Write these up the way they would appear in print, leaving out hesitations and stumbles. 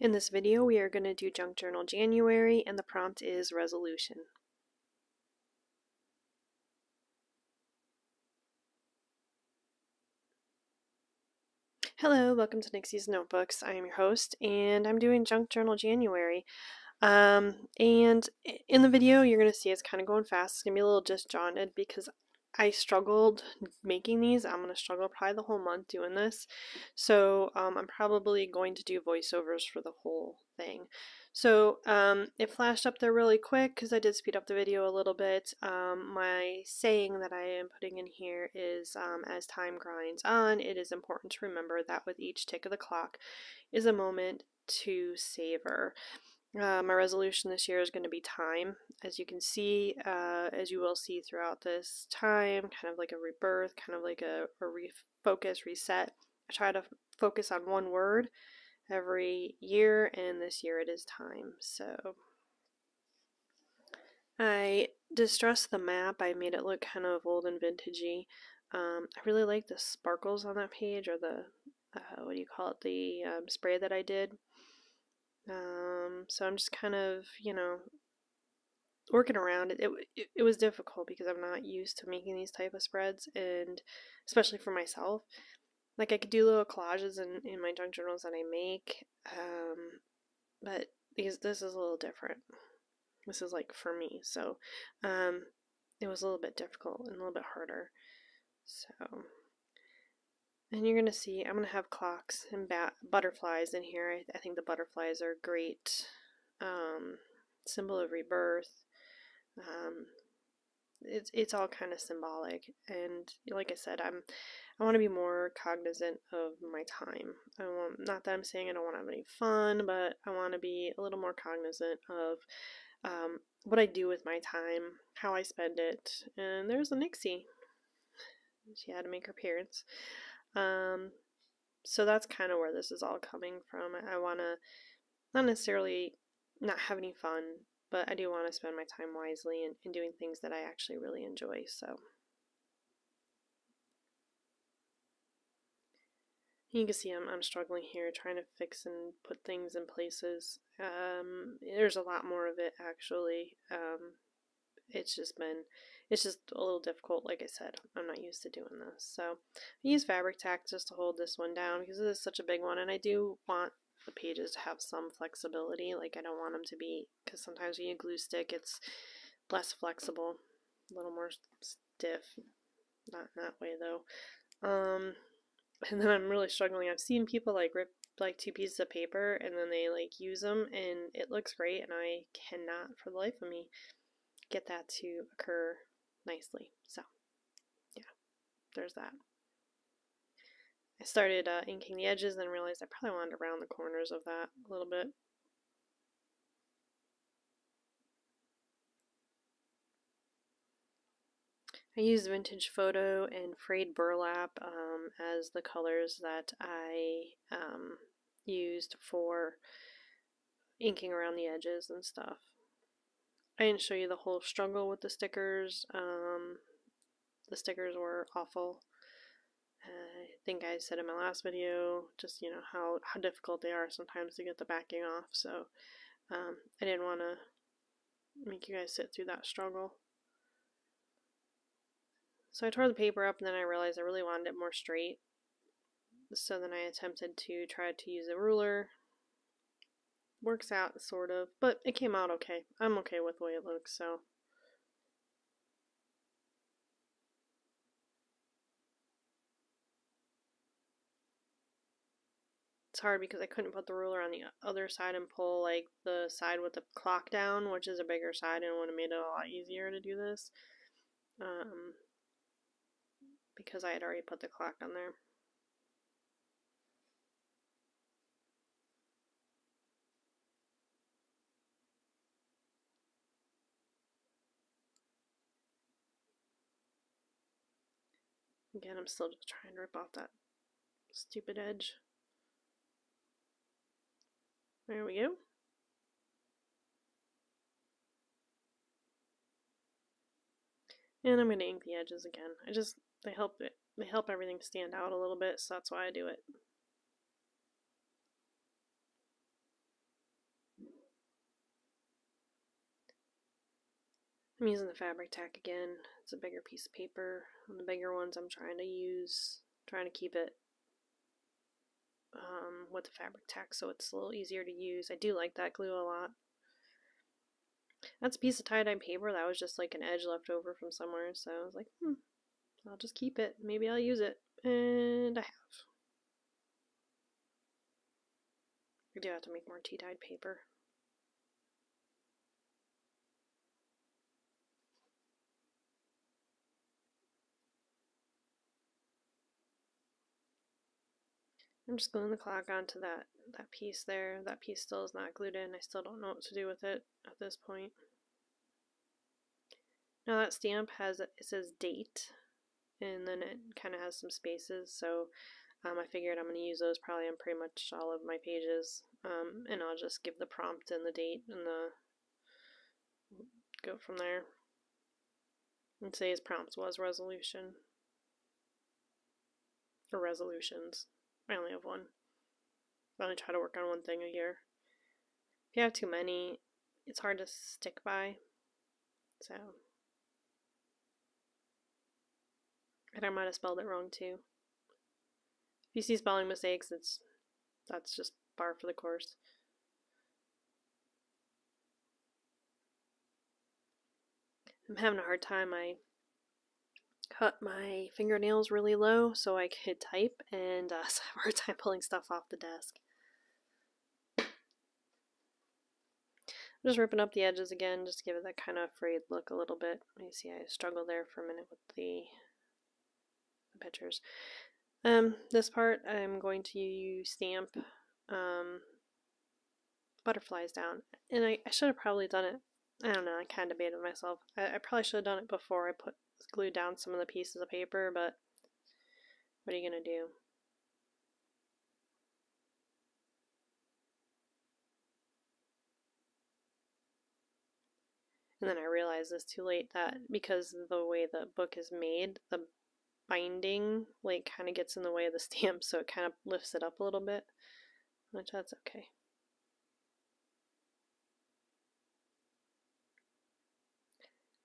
In this video, we are going to do Junk Journal January, and the prompt is resolution. Hello, welcome to Nixies Notebooks. I am your host, and I'm doing Junk Journal January. And in the video, you're going to see it's kind of going fast. It's going to be a little disjointed because I struggled making these. I'm going to struggle probably the whole month doing this. So I'm probably going to do voiceovers for the whole thing. So it flashed up there really quick because I did speed up the video a little bit. My saying that I am putting in here is as time grinds on, it is important to remember that with each tick of the clock is a moment to savor. My resolution this year is going to be time. As you can see, as you will see throughout this time, kind of like a rebirth, kind of like a refocus, reset. I try to focus on one word every year, and this year it is time. So I distressed the map. I made it look kind of old and vintagey. I really like the sparkles on that page, or the, what do you call it, the spray that I did. So I'm just kind of, working around it. It was difficult because I'm not used to making these type of spreads, and especially for myself. Like, I could do little collages in my junk journals that I make, but this is a little different. This is like for me, so it was a little bit difficult and a little bit harder. So, and you're gonna see I'm gonna have clocks and butterflies in here. I think the butterflies are a great symbol of rebirth. It's all kind of symbolic, and like I said, I want to be more cognizant of my time. Not that I'm saying I don't want to have any fun, but I want to be a little more cognizant of what I do with my time, how I spend it. And there's a Nixie. She had to make her appearance. So that's kind of where this is all coming from. I want to not necessarily not have any fun, but I do want to spend my time wisely and doing things that I actually really enjoy. So you can see I'm struggling here, trying to fix and put things in places. There's a lot more of it, actually. It's just a little difficult. Like I said, I'm not used to doing this. So I use fabric tack just to hold this one down because this is such a big one, and I do want the pages to have some flexibility. Like, I don't want them to be, because sometimes when you glue stick, it's less flexible, a little more stiff. Not in that way though. And then I'm really struggling. I've seen people like rip like two pieces of paper and then they like use them and it looks great, and I cannot for the life of me get that to occur nicely. So yeah, there's that. I started inking the edges and realized I probably wanted to round the corners of that a little bit. I used vintage photo and frayed burlap as the colors that I used for inking around the edges and stuff. I didn't show you the whole struggle with the stickers. The stickers were awful. I think I said in my last video just, how difficult they are sometimes to get the backing off. So I didn't want to make you guys sit through that struggle. So I tore the paper up, and then I realized I really wanted it more straight. So then I attempted to try to use a ruler. Works out, sort of, but it came out okay. I'm okay with the way it looks, so. It's hard because I couldn't put the ruler on the other side and pull like the side with the clock down, which is a bigger side, and it would have made it a lot easier to do this. Because I had already put the clock on there. Again, I'm still just trying to rip off that stupid edge. There we go. And I'm going to ink the edges again. They help everything stand out a little bit, so that's why I do it. I'm using the fabric tack again. It's a bigger piece of paper. On the bigger ones I'm trying to keep it with the fabric tack so it's a little easier to use. I do like that glue a lot. That's a piece of tie-dye paper that was just like an edge left over from somewhere, so I was like, I'll just keep it. Maybe I'll use it. And I have. I do have to make more tea-dyed paper. I'm just gluing the clock onto that piece there. That piece still is not glued in. I still don't know what to do with it at this point. Now that stamp it says date, and then it kind of has some spaces, so I figured I'm going to use those probably on pretty much all of my pages, and I'll just give the prompt and the date and go from there. And today's prompt was resolution, or resolutions. I only have one. I only try to work on one thing a year. If you have too many, it's hard to stick by, so. And I might have spelled it wrong too. If you see spelling mistakes, that's just par for the course. I'm having a hard time. I cut my fingernails really low so I could type, and so I have a hard time pulling stuff off the desk. I'm just ripping up the edges again, just to give it that kind of frayed look a little bit. You see I struggled there for a minute with the pictures. This part I'm going to stamp butterflies down, and I should have probably done it. I don't know, I kind of debated myself. I probably should have done it before I glued down some of the pieces of paper, but what are you gonna do? And then I realized this too late, that because of the way the book is made, the binding like kind of gets in the way of the stamp, so it kind of lifts it up a little bit, which that's okay.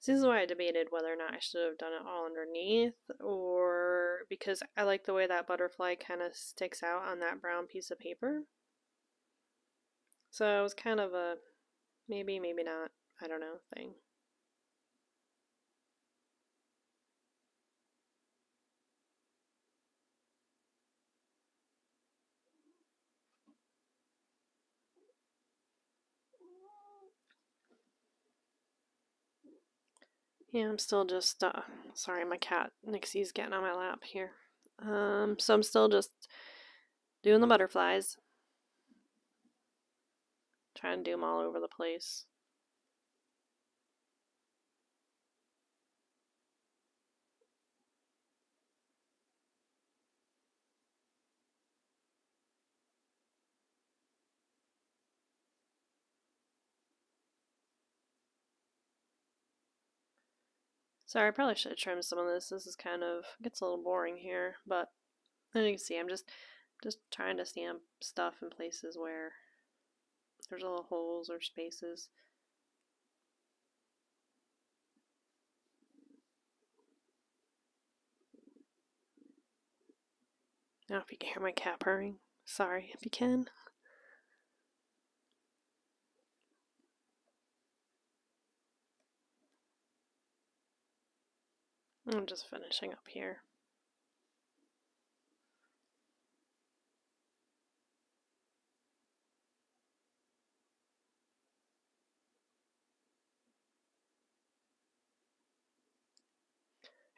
So this is why I debated whether or not I should have done it all underneath, or because I like the way that butterfly kind of sticks out on that brown piece of paper. So it was kind of a maybe, maybe not, I don't know thing. Yeah, I'm still just, sorry, my cat Nixie's getting on my lap here. So I'm still just doing the butterflies. Trying to do them all over the place. Sorry, I probably should have trimmed some of this. This is kind of, gets a little boring here, but as you can see, I'm just trying to stamp stuff in places where there's little holes or spaces. I don't know if you can hear my cat purring. Sorry if you can. I'm just finishing up here.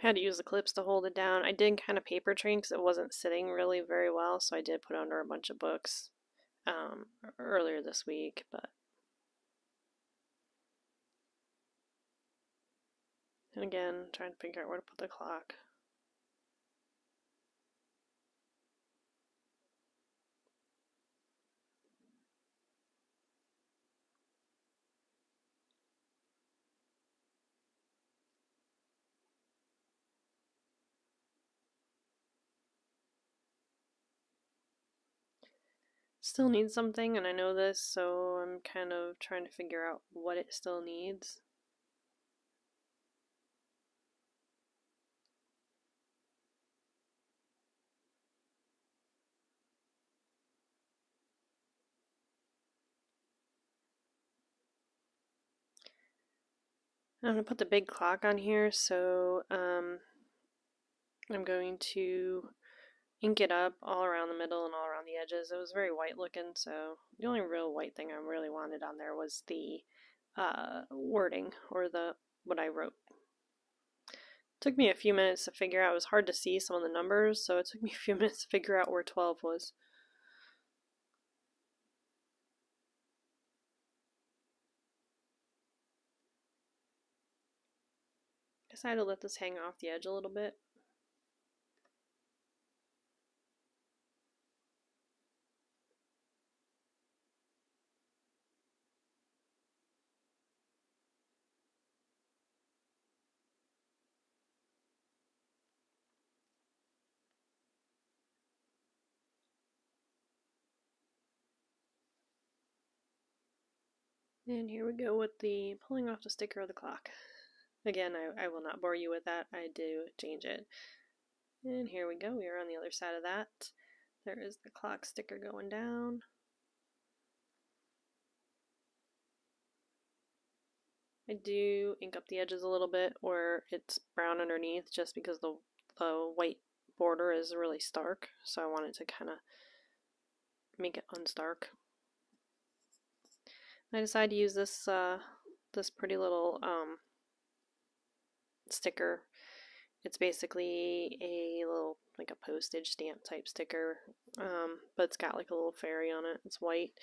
I had to use the clips to hold it down. I did kind of paper train because it wasn't sitting really very well, so I did put under a bunch of books earlier this week, but and again, trying to figure out where to put the clock. Still needs something, and I know this, so I'm kind of trying to figure out what it still needs. I'm going to put the big clock on here, so I'm going to ink it up all around the middle and all around the edges. It was very white looking, so the only real white thing I really wanted on there was the wording, or what I wrote. It took me a few minutes to figure out. It was hard to see some of the numbers, so it took me a few minutes to figure out where 12 was. I decided to let this hang off the edge a little bit. And here we go with the pulling off the sticker of the clock. Again, I will not bore you with that. I do change it. And here we go. We are on the other side of that. There is the clock sticker going down. I do ink up the edges a little bit where it's brown underneath, just because the white border is really stark, so I wanted to kind of make it unstark. I decided to use this this pretty little sticker. It's basically a little, like a postage stamp type sticker, but it's got like a little fairy on it. It's white.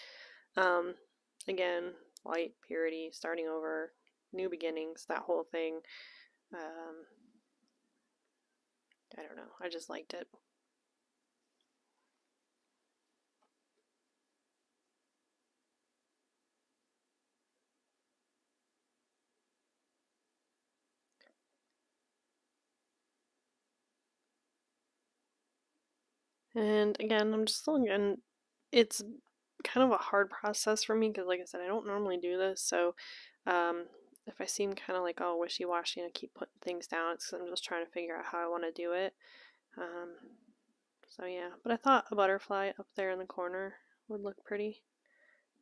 Again, light, purity, starting over, new beginnings, that whole thing. I don't know, I just liked it. And again, I'm just looking, and it's kind of a hard process for me because, like I said, I don't normally do this, so if I seem kind of like all wishy-washy and I keep putting things down, it's because I'm just trying to figure out how I want to do it. So yeah, but I thought a butterfly up there in the corner would look pretty.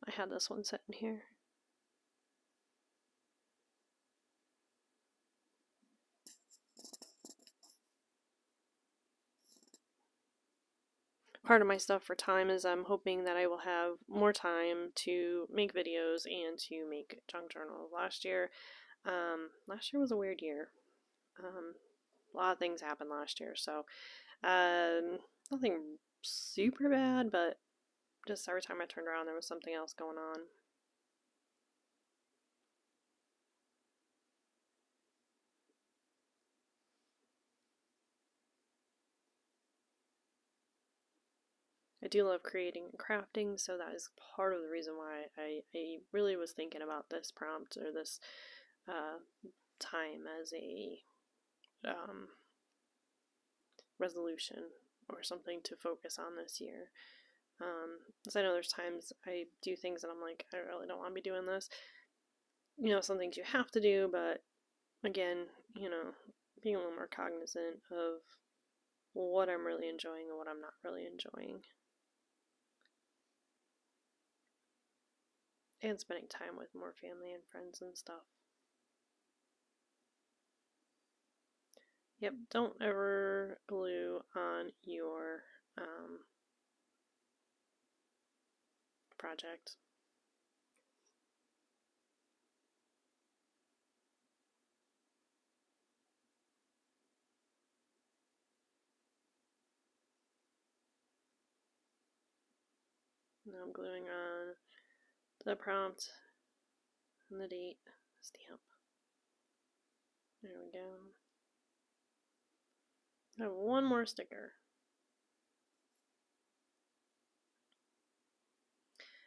I had this one sitting here. Part of my stuff for time is I'm hoping that I will have more time to make videos and to make junk journals. Last year was a weird year. A lot of things happened last year, so nothing super bad, but just every time I turned around there was something else going on. I do love creating and crafting, so that is part of the reason why I really was thinking about this prompt, or this time, as a resolution or something to focus on this year. Because I know there's times I do things and I'm like, I really don't want to be doing this. You know, some things you have to do, but again, you know, being a little more cognizant of what I'm really enjoying and what I'm not really enjoying. And spending time with more family and friends and stuff. Yep, don't ever glue on your project. Now I'm gluing on the prompt and the date stamp. There we go. I have one more sticker.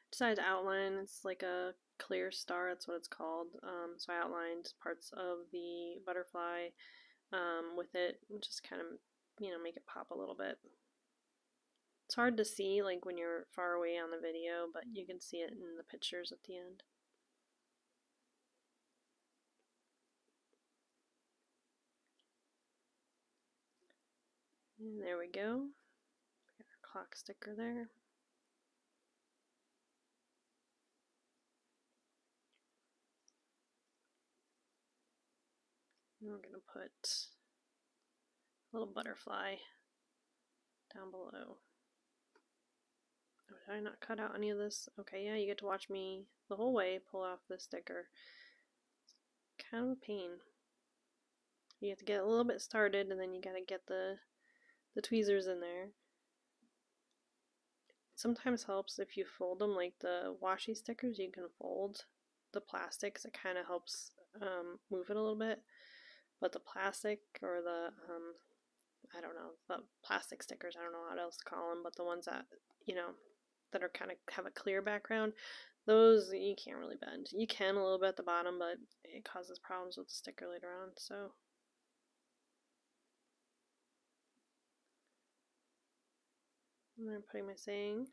Decided to outline. It's like a clear star, that's what it's called. So I outlined parts of the butterfly with it, and just kind of, you know, make it pop a little bit. It's hard to see like when you're far away on the video, but you can see it in the pictures at the end. And there we go. Got our clock sticker there. And we're going to put a little butterfly down below. Oh, did I not cut out any of this? Okay, yeah, you get to watch me the whole way pull off this sticker. It's kind of a pain. You have to get a little bit started, and then you gotta get the tweezers in there. It sometimes helps if you fold them, like the washi stickers, you can fold the plastics. It kind of helps move it a little bit. But the plastic or the, I don't know, the plastic stickers, I don't know what else to call them, but the ones that, you know, that are kind of have a clear background, those you can't really bend. You can a little bit at the bottom, but it causes problems with the sticker later on, so. And then I'm putting my saying.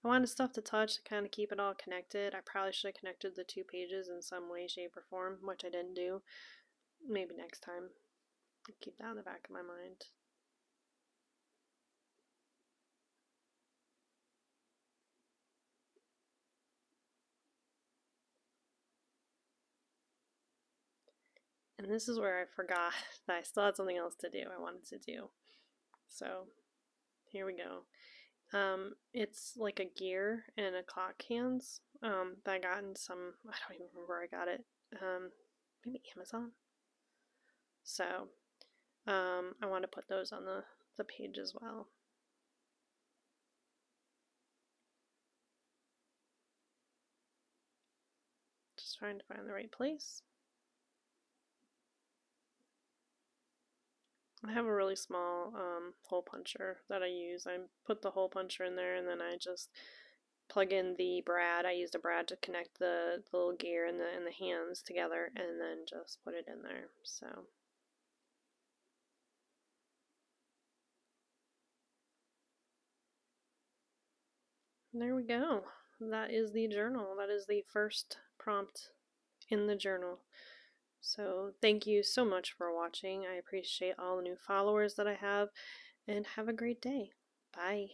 I wanted stuff to touch to kind of keep it all connected. I probably should have connected the two pages in some way, shape, or form, which I didn't do. Maybe next time. I'll keep that in the back of my mind. And this is where I forgot that I still had something else to do I wanted to do. So here we go. It's like a gear and a clock hands that I got in some, I don't even remember where I got it, maybe Amazon. So I want to put those on the page as well. Just trying to find the right place. I have a really small hole puncher that I use. I put the hole puncher in there and then I just plug in the brad. I used a brad to connect the little gear and the hands together and then just put it in there. So there we go. That is the journal. That is the first prompt in the journal. So thank you so much for watching. I appreciate all the new followers that I have, and have a great day. Bye.